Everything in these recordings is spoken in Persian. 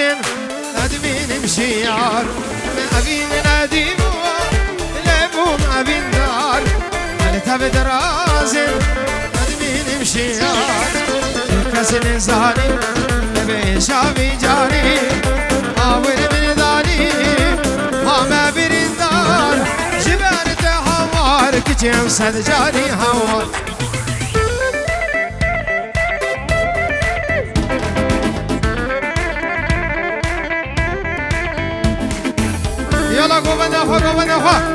درازن ندمين مشيار أبين نديم لبوم أبين دار ملتا بدرازن ندمين مشيار كسن زاني نبي شافي جاري أول من داري ما برندار جبرت هوار كجيم صد جاري هوار يلا قومنا قومنا ورح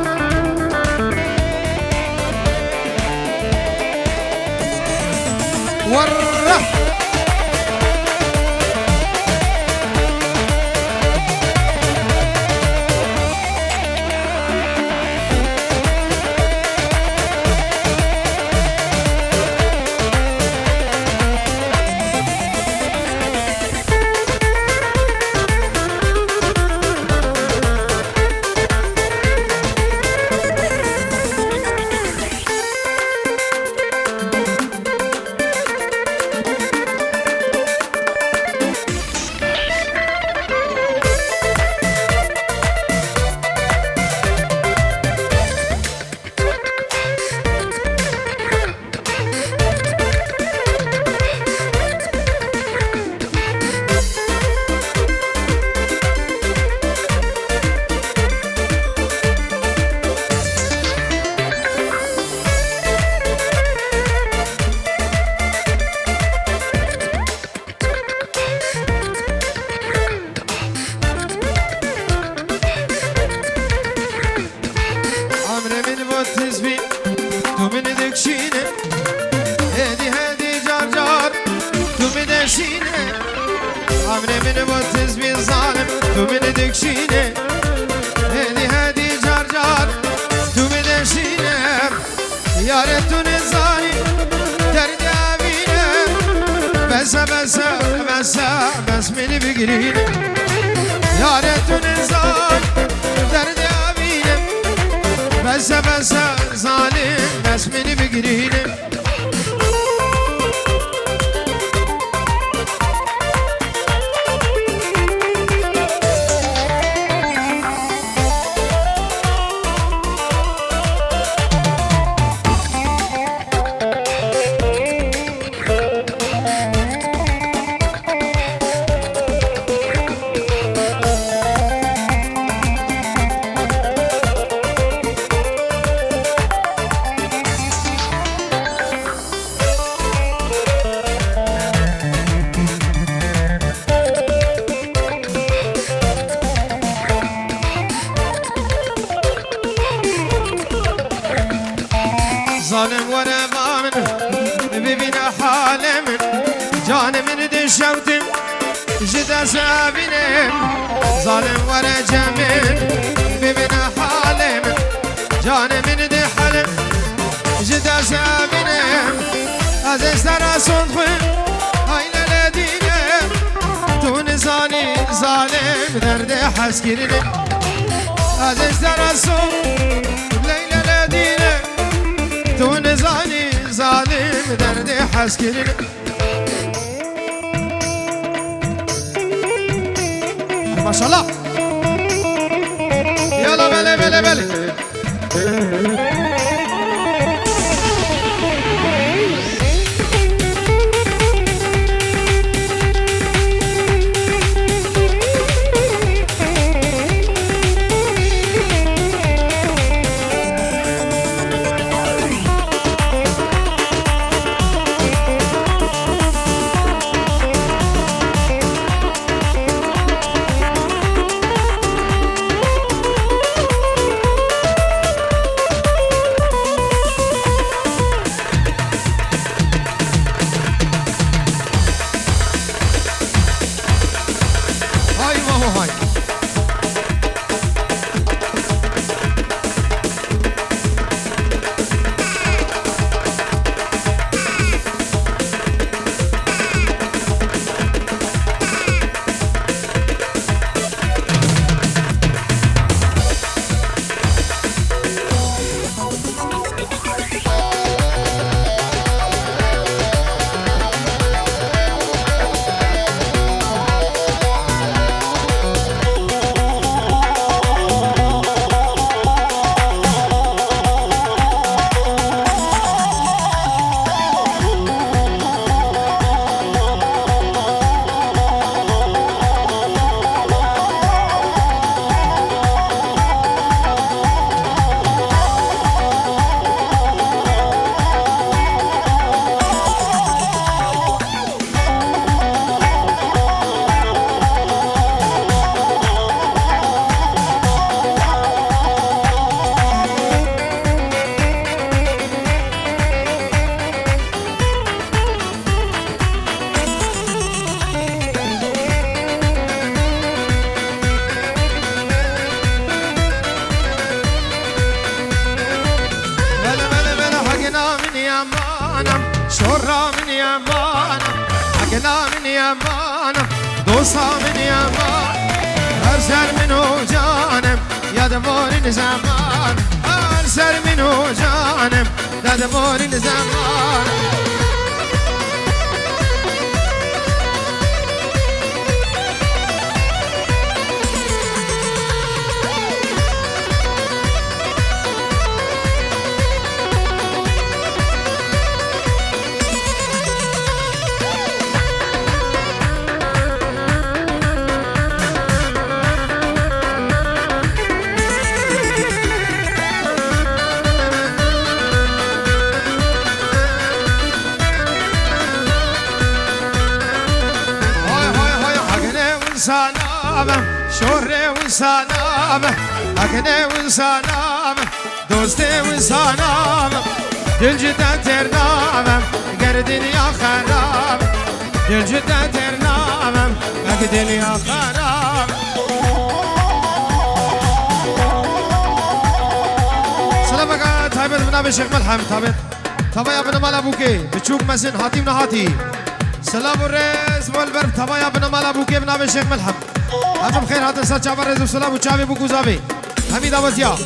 عمري من بوتز بي ظالم تو من دكشينه هادي جار جار تو من دكشينه يا ريتو نزاني درد أبينه بس من بقرينه يا ريتو نزاني درد أبينه بس ظالم بس من بقرينه ظالم ورا بامن ببينا حالم جان من دشوتم جدا سابنم ظالم ورا جمن ببينا حالم جان من دحلم جدا سابنم عزيز ترى صدق هاي لدينم تون ظالم درد حسكرني عزيز ترى صدق ليلى لدينم تون ظالم درد حسكرني ما شاء الله يلا بلي جانم شورا من یمانم عقلا من یمانم دوستا من یمان هر سر منو جانم یادوارین زمان هر سر منو جانم یادوارین زمان سلامم شوره و سلامم اکنه و سلامم دوسته و سلامم دل جدا ترنامم گر دنیا خراب دل جدا ترنامم اگه دنیا خراب سلام اگه تایبت بنا شیخ ملحم تایبت تبایا بنا مال ابوکی بچوک مسن هاتی و نهاتی سلام الرز والبرب تبايا بنا مال ابوكي بنا الشيخ ملحم ابو بخير هذا سر جابر رز وسلام وشافي ابو كوزابي حميد ابوتيا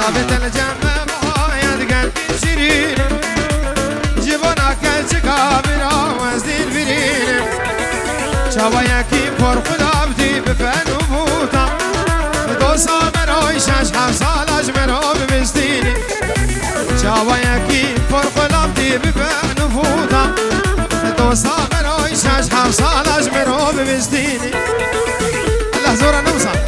نابت الجنة بهايد قلبي شيرين جبنا كالشكا برا وزدين فرين شواياكي فرق لابدي بفن وبوتا دوسا مراي شاش حفصالاج مرا بمستيني شواياكي فرق لابدي بفن وبوتا دوسا مراي شاش حفصالاج مرا بمستيني الله زورا نوصل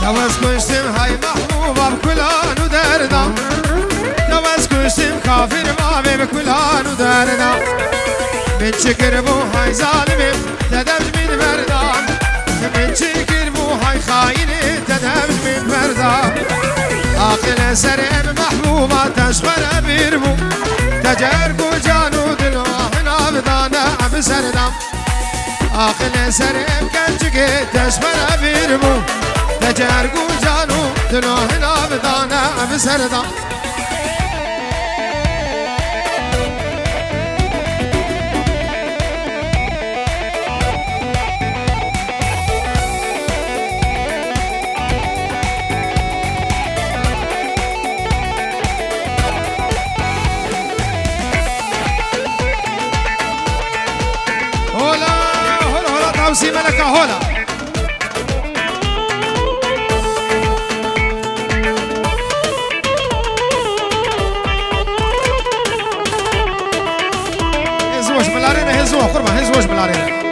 جواز کشتم های محبوبا بکلان و دردم جواز کشتم کافر بابه بکلان و دردم من چکر بو های ظالمم تدبج من مردم من چکر بو های خاین تدبج من مردم آقل سرم محبوبا تشخر بیر بو تجرگ و جانو دلوهنا بدانه بسردم آقل سرم کنچگه تشخر بیر بو تجرگو جانو دلوهنا بدانه بسردم هولا هولا هولا توسي ملكة هولا خوش بلاره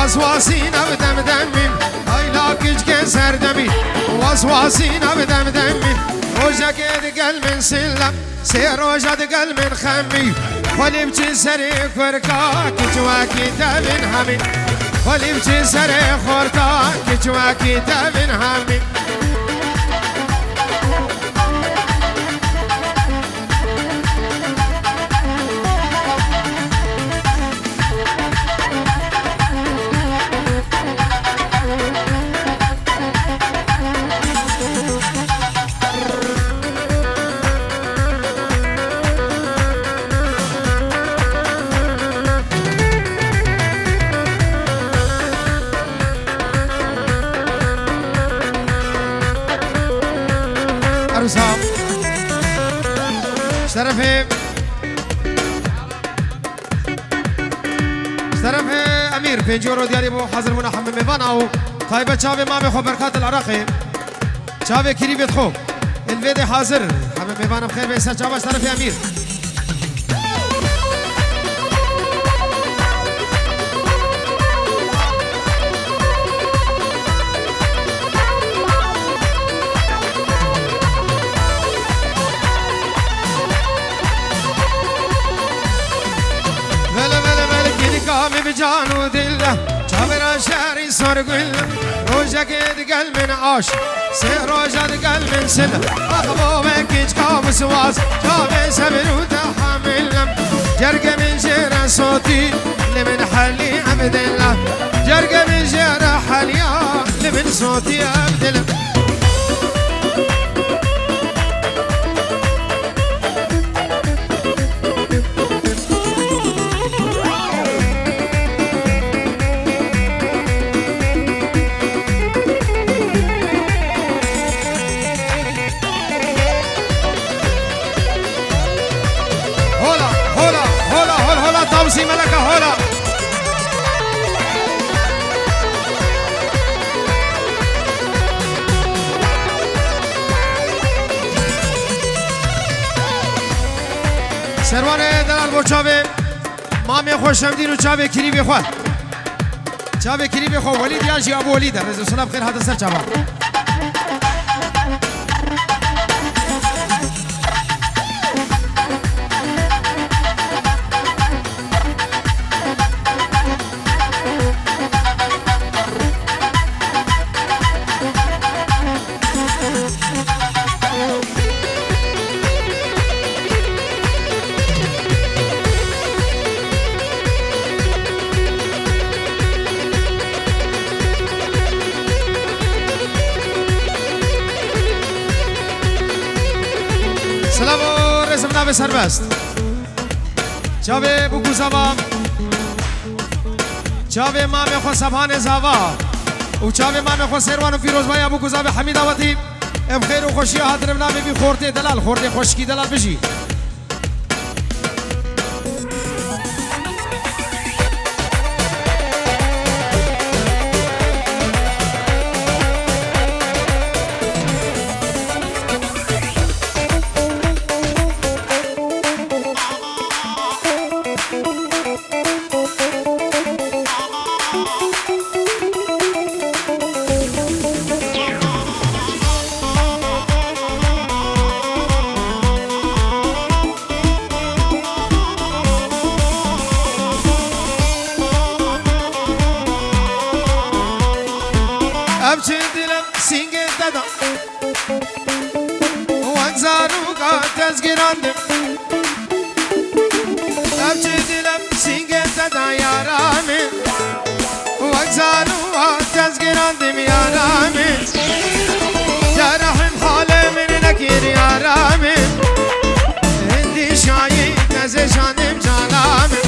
واسواسينا بدم دمي هاي لاكج كسر دمي واسواسينا بدم دمي روجا كد قلب من سلم سير روجا قلب من خمي خلي بجي سري كركا كجواكي تبن همي خلي بجي سري خوركا كجواكي تبن همي شرفه امیر پنجورو دیاری بو حاضر مون حمام میوان او طيبه چاوه ما بخو برکات العراقي چاوه کریبت خو الوید حاضر حمام میوان بخیر به چاوه شرف امیر بجانو دله چاورا شهری سرگل روزا گد قلب عاش سه روزا قلب سل اخبو بکیج کام سواز چاوه صبر و تحملم جرگ من جرا صوتي لمن حلي عبد الله جرگ من جرا حليا لمن صوتي عبد الله توصي ملكة هولا سروان دلال بو چاوه مامی خوشمدین و چاوه کریبی خواه چاوه کریبی خواه ولید یانشی ابو ولید رضی الله بخیر حد سر چاوه سلام و رزم نام سربست چاوه بگو زوا چاوه مام خو سبحان زوا و چاوه مام خو سروان و فیروز بای بگو زوا حمید آواتی ام خیر و خوشی حاضر نام بی خورده دلال خورده خوشکی دلال بشی ابچه دلم سینگه دادا وانزانو کا تزگیراندم ابچه دلم سینگه دادا یارامه وانزانو کا تزگیراندم یارامه جرحم حاله من نکیر یارامه هندی شایی نزشانم جانامه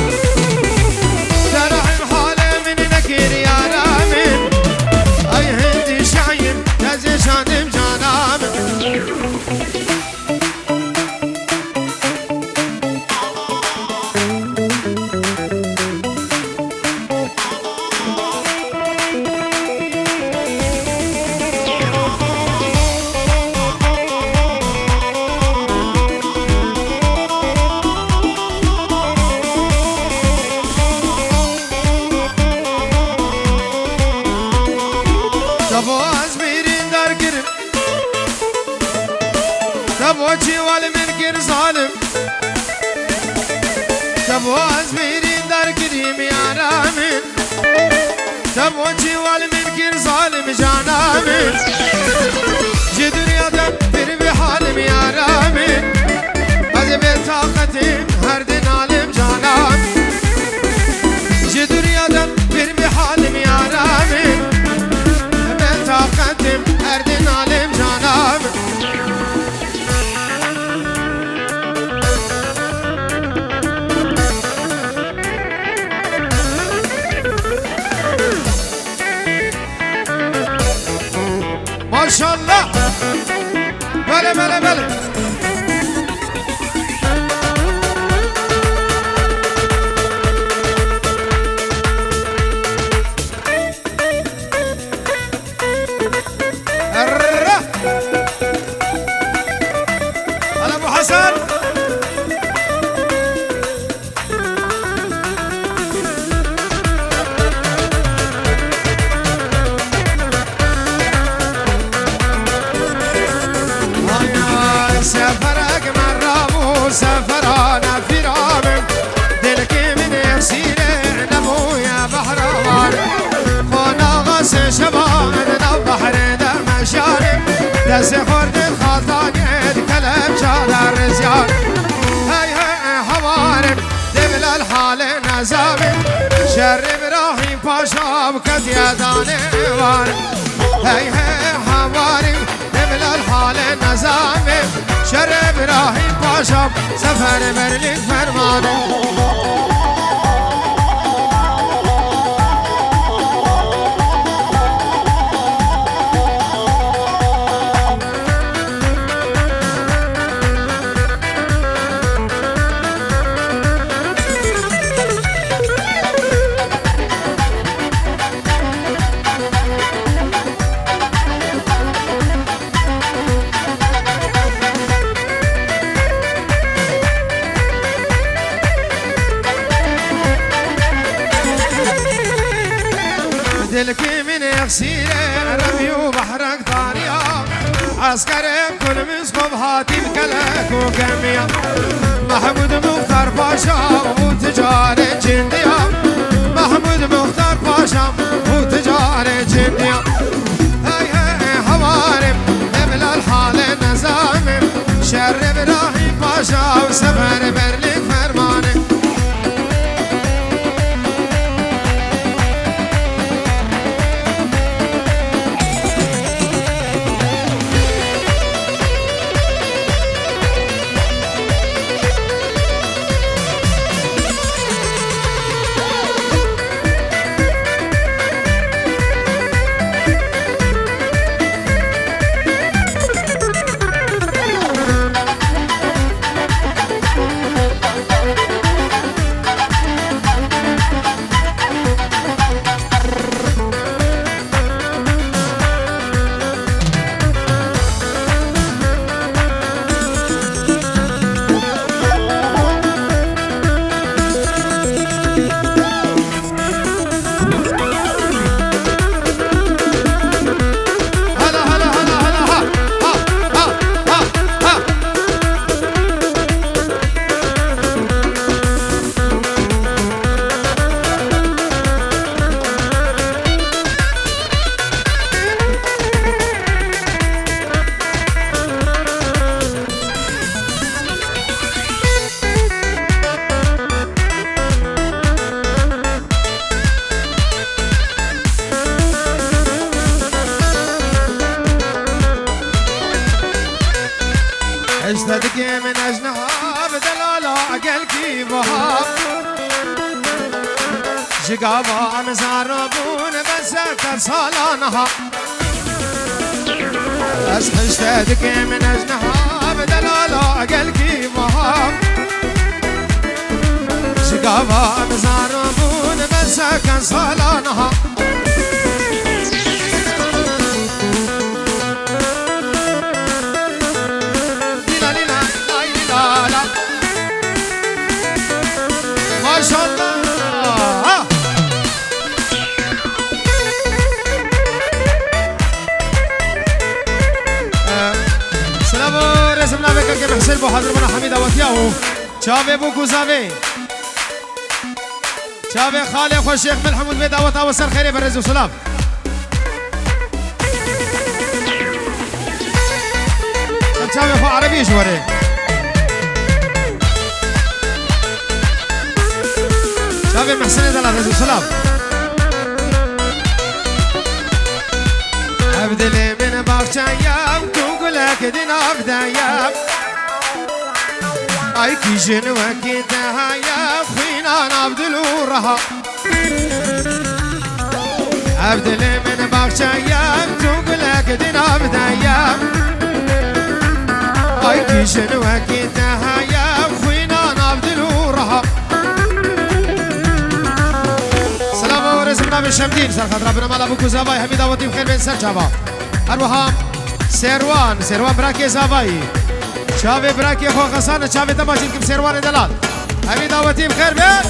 جرحم حاله من نکیر یارامه ای هندی شایم نزشانم جانم کر ظالم تبو از میرین در کریم یارامین تبو جوال من کر ظالم جانامین جی دنیاdan bir bir halim yaramin az bir takatim her din alim canam جی dünyadan bir bir halim yaramin ben takatim her din alim canam maşallah böyle böyle böyle هلا ابو حسن سفرك مرة سفرانا في رامم دلك من يسير نمو يا بحران خونا غس شبان نو بحر دم شارم دس خورد الخلطان كلام شاد الرزيان هاي هاي حوارم دبل الحال نزامم شر ابراهيم باشا بكت يا دانوان هاي هاي حوارم دبل الحال نزامم شر ابراهیم پاشا سفر برلین فرماده دلك من يغسير رمي وبحرك طاريا عسكرك كل مسكب هاتي بكلك وكمية محمود مختار باشا وتجار جنديا محمود مختار باشا وتجار جنديا هاي هاي حوارم قبل الحال نزامم شر ابراهيم باشا وسفر برلين فرمانه اشتدك من اجنها بدلالا اقلكي بهاب جقابا مزاربون بس كالصالانها اشتدك من اجنها بدلالا اقلكي بهاب جقابا مزاربون بس كالصالانها ما شاء الله سلام رسمنا بك که محسن بو حضر منا حمید آواتیاو چاوه بو گوزاوه چاوه خاله خوش شیخ ملحمود بی دعوت آو سر خیره برز و سلام چاوه خو عربی جواره چاوه محسن دلال رز و سلام ابدلی من باغچایم تو گلک دین ابدایم ای کیجن وکی تهایم خوینان عبدالو رها ابدلی من باغچایم تو گلک دین ابدایم ای کیجن وکی تهایم خوینان عبدالو رها سلام و رزمنا بشمدین سر خطر ربنا مالا بکو زاوای حمید آواتی بخیر بین سر چابا اروها سروان براکی زاوایی چاوه براکی خو خسانه چاوه تماشین کم سروان دلال حمید آواتی بخیر بین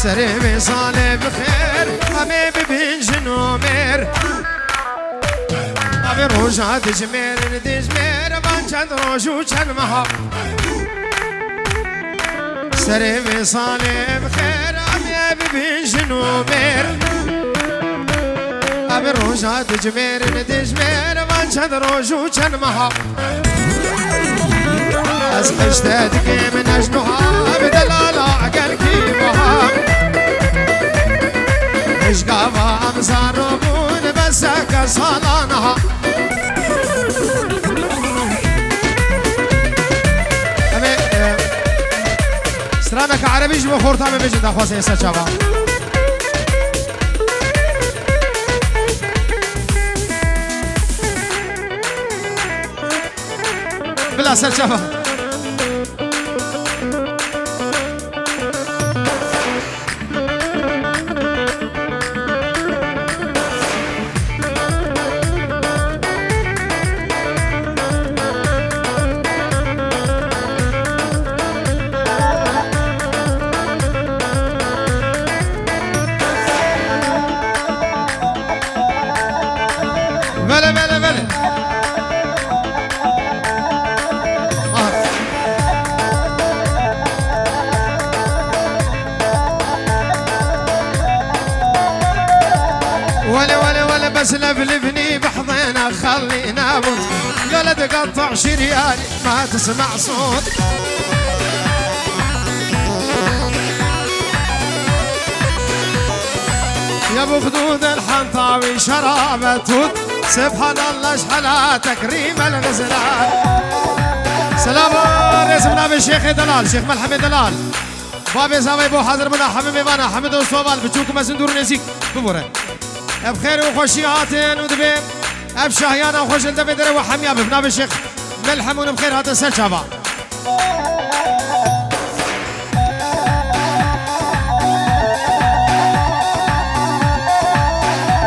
سری بساله بخیر همه ببین جنومر ابی روزا دجمر من چند روز و چند ماه سری بساله بخیر همه ببین جنومر ابی روزا دجمر من چند روز و چند ماه از خشتت که من اجنوها بدلالا عقل کی بها اشقاوا امزاربون بسك صالانها سلامك عربي جبو خورتا من بجد اخواسي يسا شابا بلا سر شابا بس لفلفني بحضينا خلينا موت قال تقطع شرياني ما تسمع صوت يا ابو خدود الحنطاوي شرابة توت سبحان الله شحلا تكريم الغزلان سلام رسمنا بالشيخ دلال شيخ ملحم دلال بابي زاوي بو حاضر منا حمد ميوانا حمد وصوبال بتشوكم اسندور نسيك بمره بخير وخوشي هاتين ودبي اب شهيانا وخوش الدبي دري وحميا ببناب الشيخ ملحمون بخير هاتين سل شابا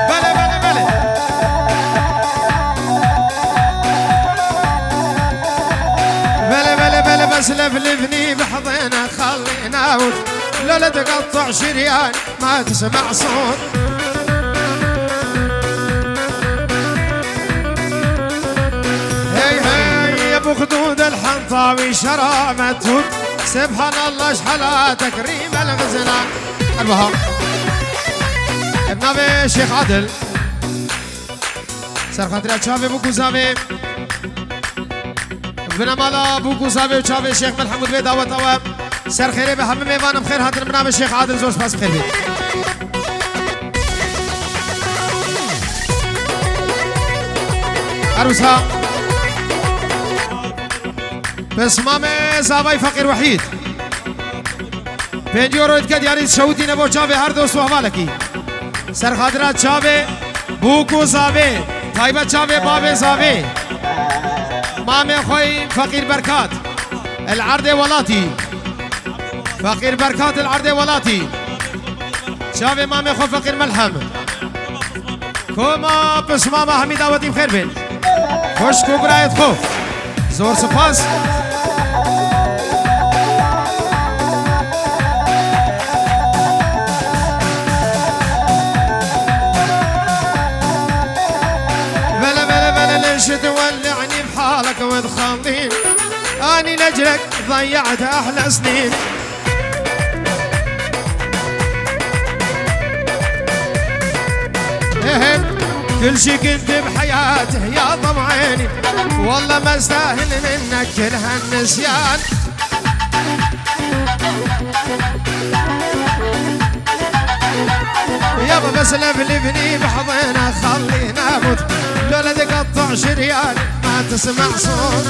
بلي بلي بلي بلي بلي بلي بس لفلفني بحضينا خلينا لا تقطع شريان ما تسمع صوت خدود الحنطاوي شرامة سبحان الله شحلا تكريم الغزلان البهار ابن ابي شيخ عادل سر خاطر شافي بو كوزافي ابن مالا بو كوزافي وشافي شيخ ملحمود بي دعوت او سر خيري بهم ميوان بخير هاتر ابن ابي شيخ عادل زوج باس بخير بي عروسها بسمام زاوای فقیر وحید 5 یورو اتکد یاری شوتی نبو چاوه هر دوست و حوالکی سر خاطرات چاوه بوکو زاوه طایبه چاوه باب زاوه مام خوی فقیر برکات العرض ولاتی فقیر برکات العرض ولاتی چاوه مام خو فقیر ملحم کوما بسمام حمید آواتی بخیر بین خوش کو برایت خو زور سپاس واني لجلك ضيعت احلى سنين. كل شي كنت بحياته يا طمع عيني، والله ما استاهل منك كل هالنسيان. يابا بس لفلفني بحضنه خلينا اموت، لولا تقطع شريان ما تسمع صوت.